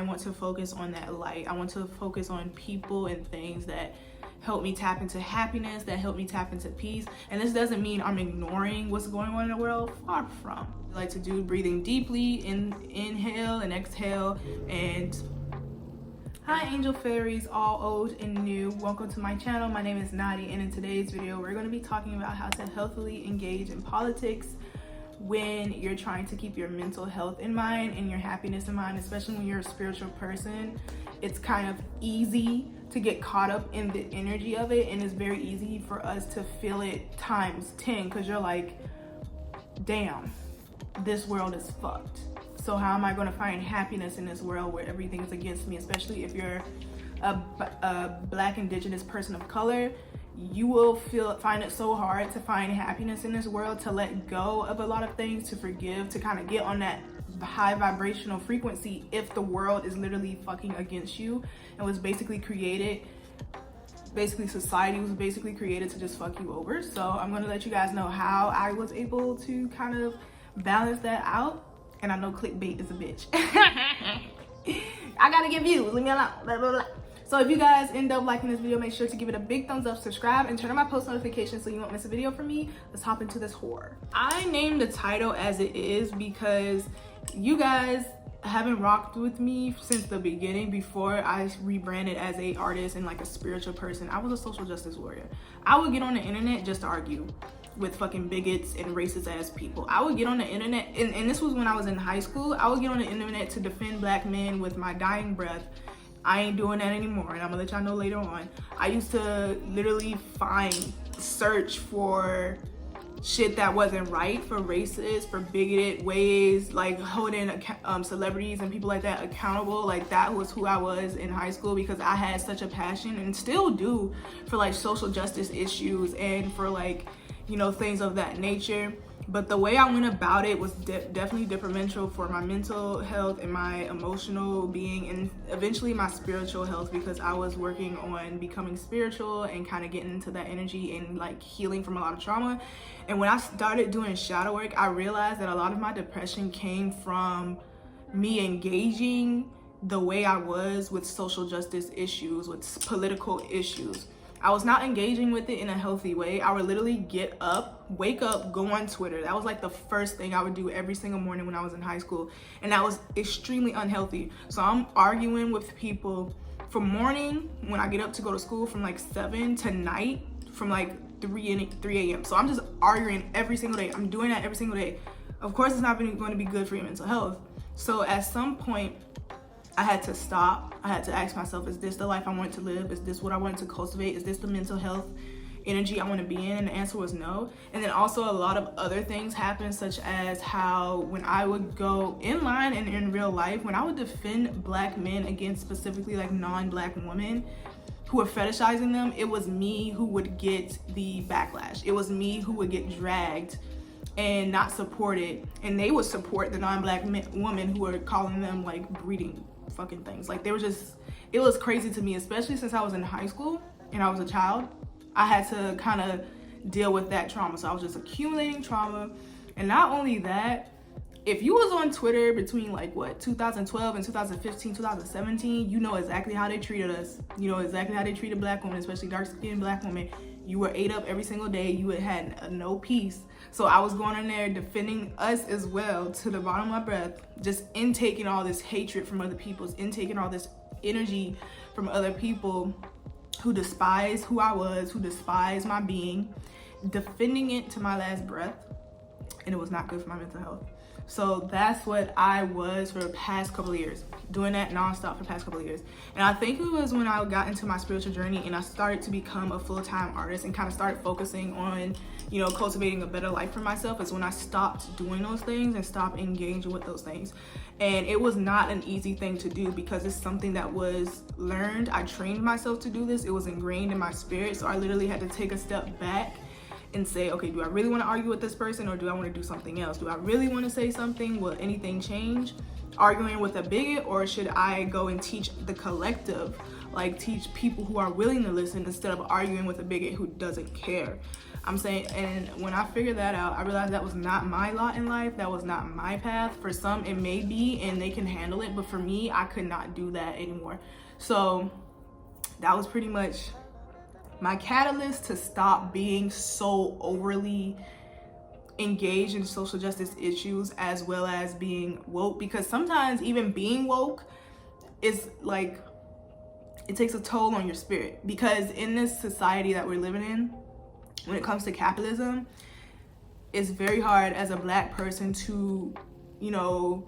I want to focus on that light. I want to focus on people and things that help me tap into happiness, that help me tap into peace. And this doesn't mean I'm ignoring what's going on in the world, far from. I like to do breathing deeply, inhale and exhale. And hi angel fairies, all old and new. Welcome to my channel. My name is Nadi, and in today's video, we're going to be talking about how to healthily engage in politics when you're trying to keep your mental health in mind and your happiness in mind, especially when you're a spiritual person. It's kind of easy to get caught up in the energy of it, and it's very easy for us to feel it times 10 because you're like, damn, this world is fucked. So how am I going to find happiness in this world where everything is against me? Especially if you're a Black indigenous person of color, you will find it so hard to find happiness in this world, to let go of a lot of things, to forgive, to kind of get on that high vibrational frequency if the world is literally fucking against you and was basically created, society was basically created to just fuck you over. So I'm going to let you guys know how I was able to kind of balance that out. And I know clickbait is a bitch. I gotta get views, leave me alone, blah, blah, blah. So if you guys end up liking this video, make sure to give it a big thumbs up, subscribe, and turn on my post notifications so you won't miss a video from me. Let's hop into this horror. I named the title as it is because you guys haven't rocked with me since the beginning. Before I rebranded as a artist and like a spiritual person, I was a social justice warrior. I would get on the internet just to argue with fucking bigots and racist ass people. I would get on the internet, and this was when I was in high school, I would get on the internet to defend Black men with my dying breath. I ain't doing that anymore, and I'm gonna let y'all know later on. I used to literally search for shit that wasn't right, for racist, for bigoted ways, like holding celebrities and people like that accountable. Like that was who I was in high school, because I had such a passion, and still do, for like social justice issues and for like, you know, things of that nature. But the way I went about it was definitely detrimental for my mental health and my emotional being, and eventually my spiritual health, because I was working on becoming spiritual and kind of getting into that energy and like healing from a lot of trauma. And when I started doing shadow work, I realized that a lot of my depression came from me engaging the way I was with social justice issues, with political issues. I was not engaging with it in a healthy way. I would literally get up, wake up, go on Twitter. That was like the first thing I would do every single morning when I was in high school. And that was extremely unhealthy. So I'm arguing with people from morning when I get up to go to school, from like 7 to night from like 3 a.m. So I'm just arguing every single day. I'm doing that every single day. Of course, it's not going to be good for your mental health. So at some point, I had to stop. I had to ask myself, is this the life I wanted to live? Is this what I wanted to cultivate? Is this the mental health energy I want to be in? And the answer was no. And then also a lot of other things happened, such as how when I would go in line and in real life, when I would defend Black men against specifically like non-Black women who were fetishizing them, it was me who would get the backlash. It was me who would get dragged and not supported. And they would support the non-Black women who were calling them like breeding fucking things. Like they were just, it was crazy to me, especially since I was in high school and I was a child. I had to kind of deal with that trauma. So I was just accumulating trauma. And not only that, if you was on Twitter between like 2012 and 2015, 2017, you know exactly how they treated us. You know exactly how they treated Black women, especially dark-skinned Black women. You were ate up every single day. You had no peace. So I was going in there defending us as well, to the bottom of my breath, just intaking all this hatred from other people, intaking all this energy from other people who despise who I was, who despise my being, defending it to my last breath. And it was not good for my mental health. So that's what I was for the past couple of years, doing that nonstop for the past couple of years. And I think it was when I got into my spiritual journey and I started to become a full-time artist and kind of started focusing on, you know, cultivating a better life for myself, is when I stopped doing those things and stopped engaging with those things. And it was not an easy thing to do, because it's something that was learned. I trained myself to do this. It was ingrained in my spirit. So I literally had to take a step back and say, okay, do I really want to argue with this person, or do I want to do something else? Do I really want to say something? Will anything change arguing with a bigot, or should I go and teach the collective like teach people who are willing to listen instead of arguing with a bigot who doesn't care. I'm saying, and when I figured that out, I realized that was not my lot in life. That was not my path. For some, it may be, and they can handle it. But for me, I could not do that anymore. So that was pretty much my catalyst to stop being so overly engaged in social justice issues, as well as being woke. Because sometimes even being woke is like, it takes a toll on your spirit. Because in this society that we're living in, when it comes to capitalism, it's very hard as a Black person to, you know,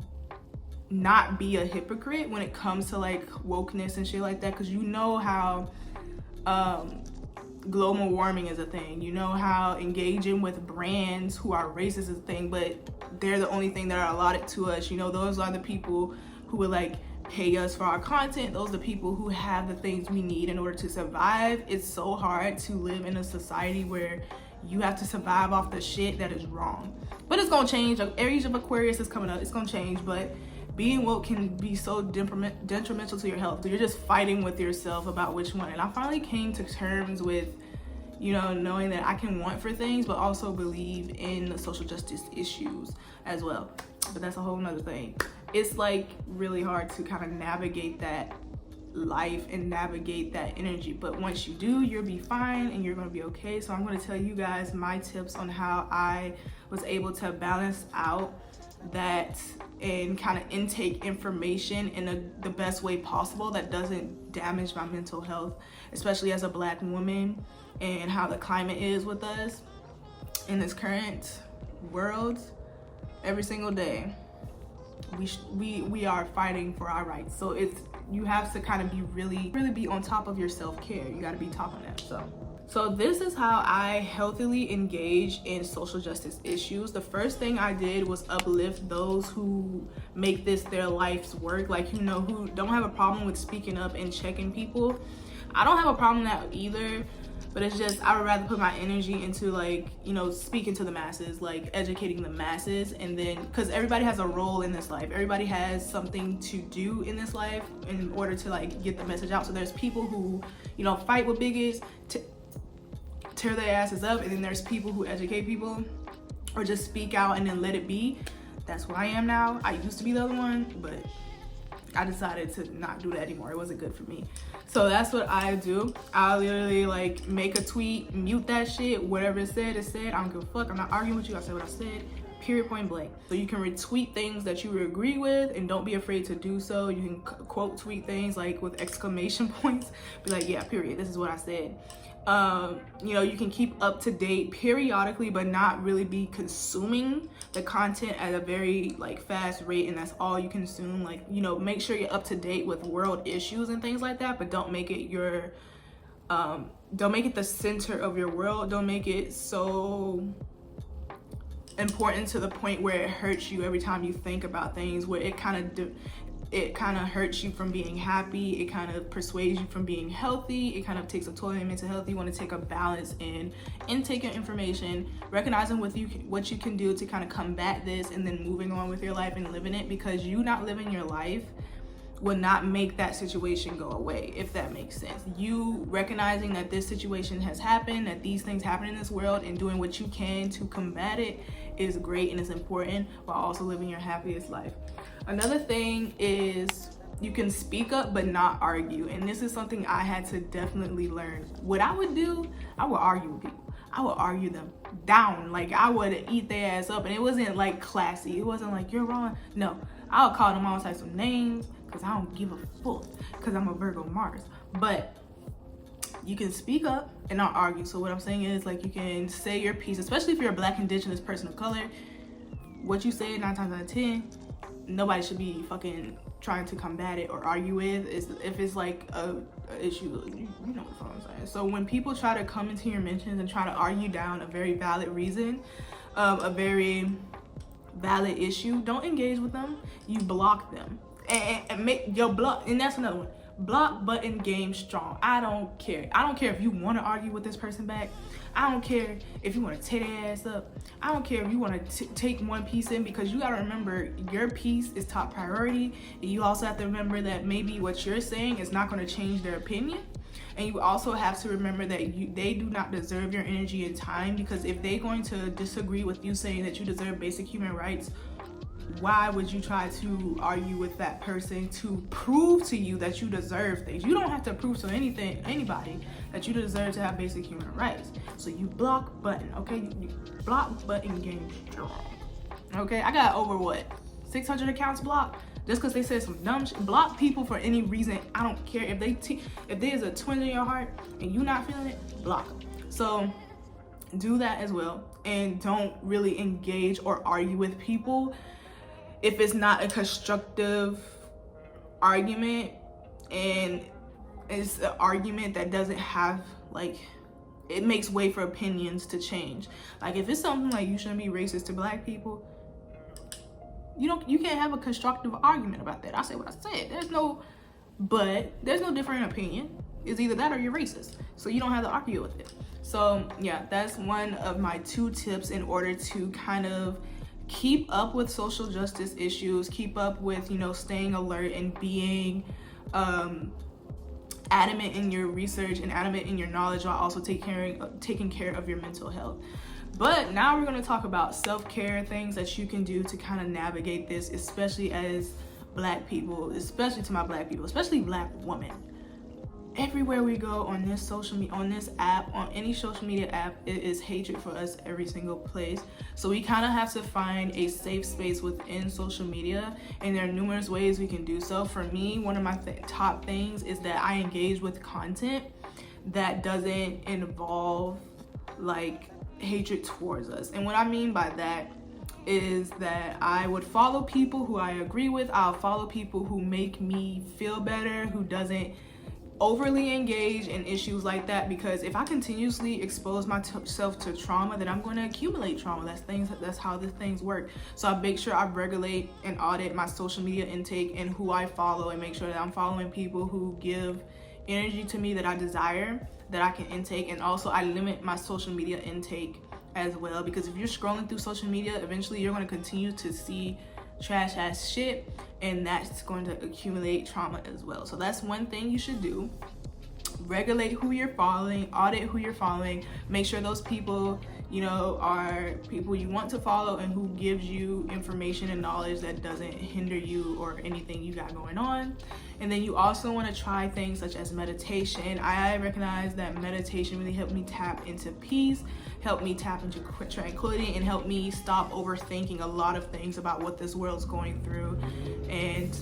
not be a hypocrite when it comes to like wokeness and shit like that. Because you know how global warming is a thing. You know how engaging with brands who are racist is a thing, but they're the only thing that are allotted to us. You know, those are the people who would like pay us for our content. Those are the people who have the things we need in order to survive. It's so hard to live in a society where you have to survive off the shit that is wrong. But it's gonna change. Age of Aquarius is coming up. It's gonna change. But being woke can be so detrimental to your health. You're just fighting with yourself about which one. And I finally came to terms with, you know, knowing that I can want for things, but also believe in the social justice issues as well. But that's a whole nother thing. It's like really hard to kind of navigate that life and navigate that energy. But once you do, you'll be fine and you're gonna be okay. So I'm gonna tell you guys my tips on how I was able to balance out that and kind of intake information in the best way possible that doesn't damage my mental health, especially as a Black woman, and how the climate is with us in this current world. Every single day we are fighting for our rights. So you have to kind of be really be on top of your self-care. You got to be top on that. So this is how I healthily engage in social justice issues. The first thing I did was uplift those who make this their life's work, like, you know, who don't have a problem with speaking up and checking people. I don't have a problem with that either, but it's just I would rather put my energy into, like, you know, speaking to the masses, like educating the masses. And then, because everybody has a role in this life, everybody has something to do in this life in order to like get the message out. So there's people who, you know, fight with bigots, tear their asses up, and then there's people who educate people or just speak out and then let it be. That's who I am now. I used to be the other one, but I decided to not do that anymore. It wasn't good for me. So that's what I do. I literally like make a tweet, mute that shit, whatever it said, it said. I don't give a fuck. I'm not arguing with you. I said what I said, period, point blank. So you can retweet things that you agree with, and don't be afraid to do so. You can quote tweet things like with exclamation points. Be like, yeah, period, this is what I said. You know, you can keep up to date periodically, but not really be consuming the content at a very like fast rate, and that's all you consume. Like, you know, make sure you're up to date with world issues and things like that, but don't make it your don't make it the center of your world. Don't make it so important to the point where it hurts you every time you think about things, where it kind of hurts you from being happy. It kind of persuades you from being healthy. It kind of takes a toll on your mental health. You want to take a balance in intake your information, recognizing what you can do to kind of combat this, and then moving on with your life and living it, because you not living your life will not make that situation go away, if that makes sense. You recognizing that this situation has happened, that these things happen in this world, and doing what you can to combat it is great and is important, while also living your happiest life. Another thing is you can speak up but not argue, and this is something I had to definitely learn. What I would do, I would argue with people. I would argue them down. Like, I would eat their ass up, and it wasn't like classy. It wasn't like, you're wrong. No, I would call them all types of names, because I don't give a fuck, because I'm a Virgo Mars. But you can speak up and not argue. So what I'm saying is, like, you can say your piece, especially if you're a Black, Indigenous person of color. What you say 9 times out of 10, nobody should be fucking trying to combat it or argue with. If it's like a issue, you know what I'm saying. So when people try to come into your mentions and try to argue down a very valid reason, a very valid issue, don't engage with them. You block them and make your block. And that's another one. block button game strong. I don't care if you want to argue with this person back. I don't care if you want to tear their ass up. I don't care if you want to take one piece in, because you got to remember your piece is top priority. And you also have to remember that maybe what you're saying is not going to change their opinion. And you also have to remember that they do not deserve your energy and time, because if they're going to disagree with you saying that you deserve basic human rights, why would you try to argue with that person to prove to you that you deserve things? You don't have to prove to anybody that you deserve to have basic human rights. So you block button, okay? You block button game strong. Okay, I got over 600 accounts blocked just because they said some dumb shit. Block people for any reason. I don't care if if there's a twinge in your heart and you're not feeling it, block them. So do that as well, and don't really engage or argue with people if it's not a constructive argument, and it's an argument that doesn't have, like, it makes way for opinions to change. Like, if it's something like you shouldn't be racist to black people, you can't have a constructive argument about that. I said what I said. There's no different opinion. It's either that or you're racist. So you don't have to argue with it. So yeah, that's one of my 2 tips in order to kind of keep up with social justice issues, keep up with, staying alert and being adamant in your research and adamant in your knowledge, while also taking care of your mental health. But now we're going to talk about self-care, things that you can do to kind of navigate this, especially as black people, especially to my black people, especially black women. Everywhere we go on this social media, on this app, on any social media app, it is hatred for us every single place. So we kind of have to find a safe space within social media, and there are numerous ways we can do so. For me, one of my top things is that I engage with content that doesn't involve like hatred towards us. And what I mean by that is that I would follow people who I agree with. I'll follow people who make me feel better, who doesn't overly engage in issues like that, because if I continuously expose myself to trauma, then I'm going to accumulate trauma. That's how the things work. So I make sure I regulate and audit my social media intake and who I follow, and make sure that I'm following people who give energy to me that I desire, that I can intake. And also I limit my social media intake as well, because if you're scrolling through social media, eventually you're going to continue to see trash ass shit, and that's going to accumulate trauma as well. So that's one thing you should do. Regulate who you're following, audit who you're following, make sure those people, are people you want to follow and who gives you information and knowledge that doesn't hinder you or anything you got going on. And then you also want to try things such as meditation. I recognize that meditation really helped me tap into peace, helped me tap into tranquility, and helped me stop overthinking a lot of things about what this world's going through and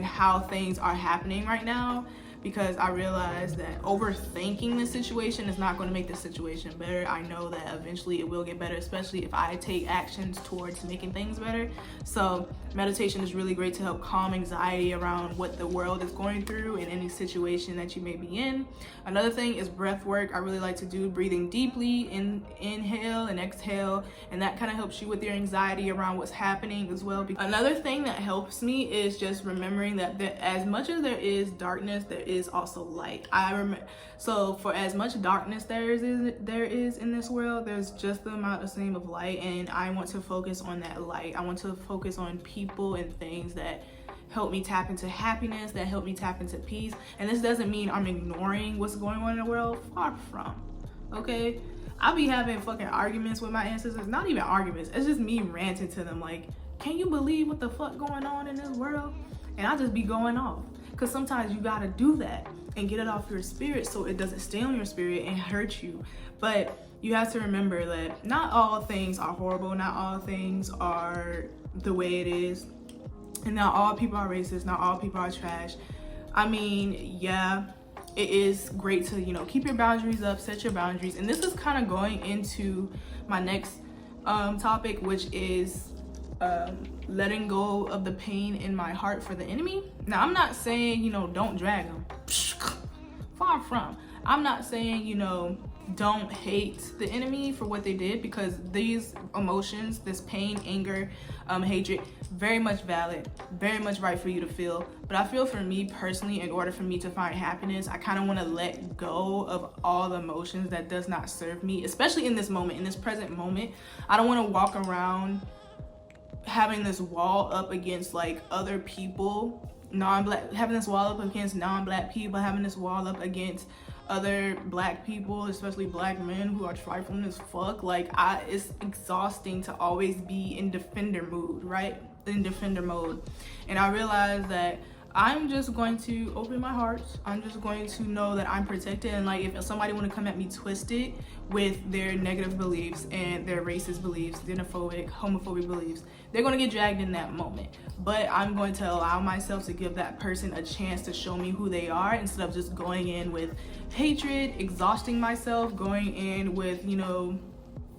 how things are happening right now. Because I realized that overthinking the situation is not going to make the situation better. I know that eventually it will get better, especially if I take actions towards making things better. So meditation is really great to help calm anxiety around what the world is going through in any situation that you may be in. Another thing is breath work. I really like to do breathing deeply, inhale and exhale, and that kind of helps you with your anxiety around what's happening as well. Another thing that helps me is just remembering that as much as there is darkness, there is also light. So for as much darkness there is in this world, there's just the amount of same of light, and I want to focus on that light. I want to focus on people and things that help me tap into happiness, that help me tap into peace. And this doesn't mean I'm ignoring what's going on in the world, far from. Okay, I'll be having fucking arguments with my ancestors, not even arguments, it's just me ranting to them like, can you believe what the fuck going on in this world? And I just be going off. Because sometimes you gotta do that and get it off your spirit so it doesn't stay on your spirit and hurt you. But you have to remember that not all things are horrible, not all things are the way it is, and not all people are racist, not all people are trash. I mean, yeah, it is great to, keep your boundaries up, set your boundaries. And this is kind of going into my next topic, which is letting go of the pain in my heart for the enemy. Now, I'm not saying, don't drag them. Far from. I'm not saying, don't hate the enemy for what they did, because these emotions, this pain, anger, hatred, very much valid, very much right for you to feel. But I feel for me personally, in order for me to find happiness, I kind of want to let go of all the emotions that does not serve me, especially in this moment, in this present moment. I don't want to walk around having this wall up against like other people, non-black, having this wall up against non-black people, having this wall up against other black people, especially black men who are trifling as fuck. Like, it's exhausting to always be in defender mood, right? In defender mode. And I realized that I'm just going to open my heart. I'm just going to know that I'm protected. And like, if somebody want to come at me twisted with their negative beliefs and their racist beliefs, xenophobic, homophobic beliefs, they're going to get dragged in that moment. But I'm going to allow myself to give that person a chance to show me who they are, instead of just going in with hatred, exhausting myself, going in with, you know,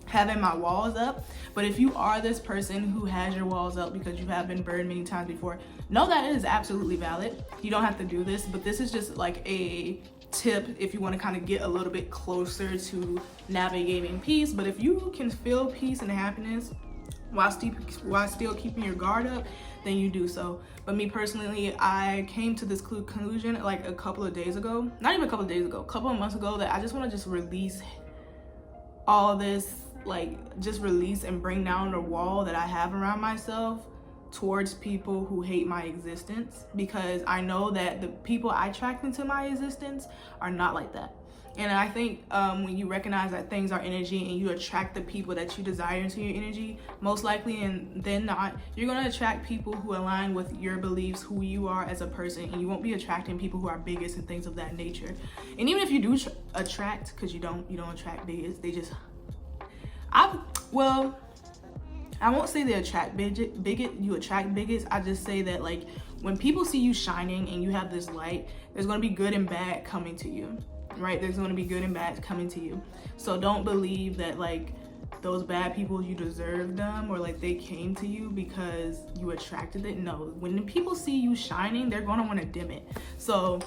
having my walls up. But if you are this person who has your walls up because you have been burned many times before, know that it is absolutely valid. You don't have to do this, but this is just like a tip if you want to kind of get a little bit closer to navigating peace. But if you can feel peace and happiness while still keeping your guard up, then you do so. But me personally, I came to this conclusion like a couple of days ago, not even a couple of days ago, a couple of months ago, that I just want to just release all this, like just release and bring down the wall that I have around myself towards people who hate my existence, because I know that the people I attract into my existence are not like that. And I think when you recognize that things are energy and you attract the people that you desire into your energy, most likely and then not, you're going to attract people who align with your beliefs, who you are as a person, and you won't be attracting people who are bigots and things of that nature. And even if you do attract, because you don't attract bigots, they just, I won't say they attract you attract bigots. I just say that, like, when people see you shining and you have this light, there's going to be good and bad coming to you, right? There's going to be good and bad coming to you. So don't believe that like those bad people, you deserve them, or like they came to you because you attracted it. No, when the people see you shining, they're going to want to dim it. So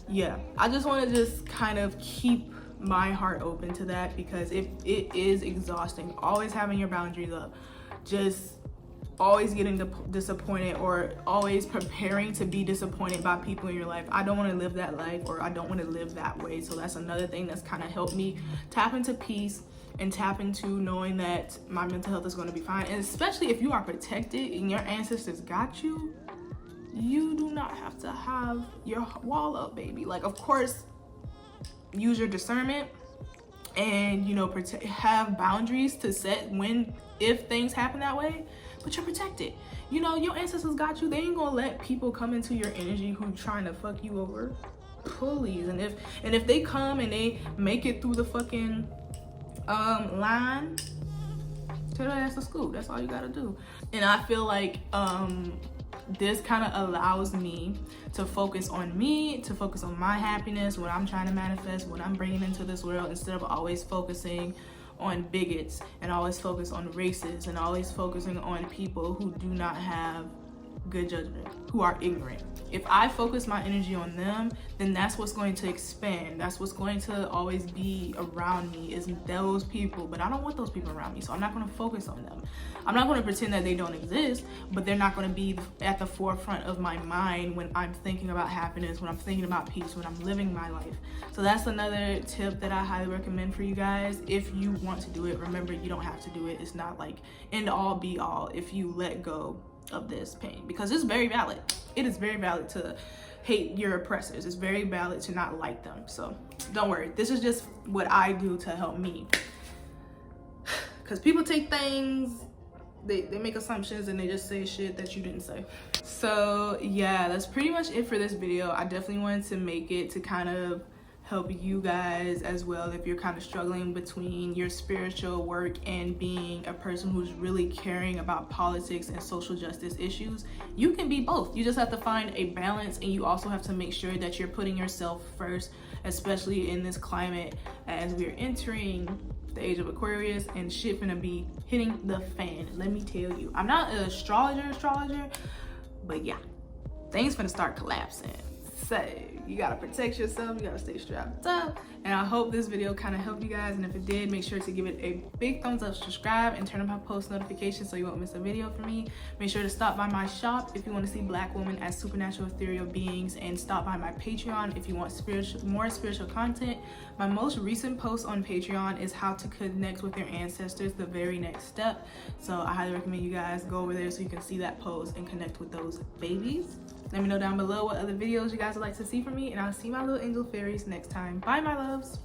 yeah, I just want to just kind of keep my heart open to that, because it is exhausting always having your boundaries up, just always getting disappointed, or always preparing to be disappointed by people in your life. I don't want to live that life, or I don't want to live that way. So that's another thing that's kind of helped me tap into peace and tap into knowing that my mental health is going to be fine. And especially if you are protected and your ancestors got you, you do not have to have your wall up, baby. Like, of course, use your discernment and, you know, have boundaries to set if things happen that way, but you're protected. You know, your ancestors got you. They ain't gonna let people come into your energy who trying to fuck you over. Please. And if they come and they make it through the fucking line, tell their ass to scoop. That's all you gotta do. And I feel like this kind of allows me to focus on me, to focus on my happiness, what I'm trying to manifest, what I'm bringing into this world, instead of always focusing on bigots and always focus on racists and always focusing on people who do not have good judgment, who are ignorant. If I focus my energy on them, then that's what's going to expand. That's what's going to always be around me, is those people. But I don't want those people around me, so I'm not going to focus on them. I'm not going to pretend that they don't exist, but they're not going to be at the forefront of my mind when I'm thinking about happiness, when I'm thinking about peace, when I'm living my life. So that's another tip that I highly recommend for you guys. If you want to do it, remember, you don't have to do it. It's not like end all be all if you let go of this pain, because it's very valid. It is very valid to hate your oppressors. It's very valid to not like them. So don't worry, this is just what I do to help me, because people take things, they make assumptions, and they just say shit that you didn't say. So yeah, that's pretty much it for this video. I definitely wanted to make it to kind of help you guys as well if you're kind of struggling between your spiritual work and being a person who's really caring about politics and social justice issues. You can be both. You just have to find a balance, and you also have to make sure that you're putting yourself first, especially in this climate as we're entering the age of Aquarius and shit finna be hitting the fan. Let me tell you, I'm not an astrologer, but yeah, things finna start collapsing. safe. You gotta protect yourself, you gotta stay strapped up. And I hope this video kind of helped you guys, and if it did, make sure to give it a big thumbs up, subscribe, and turn on my post notifications so you won't miss a video from me. Make sure to stop by my shop if you want to see Black women as supernatural ethereal beings, and stop by my Patreon if you want more spiritual content. My most recent post on Patreon is how to connect with your ancestors, the very next step. So I highly recommend you guys go over there so you can see that post and connect with those babies. Let me know down below what other videos you guys would like to see from me, and I'll see my little angel fairies next time. Bye, my loves.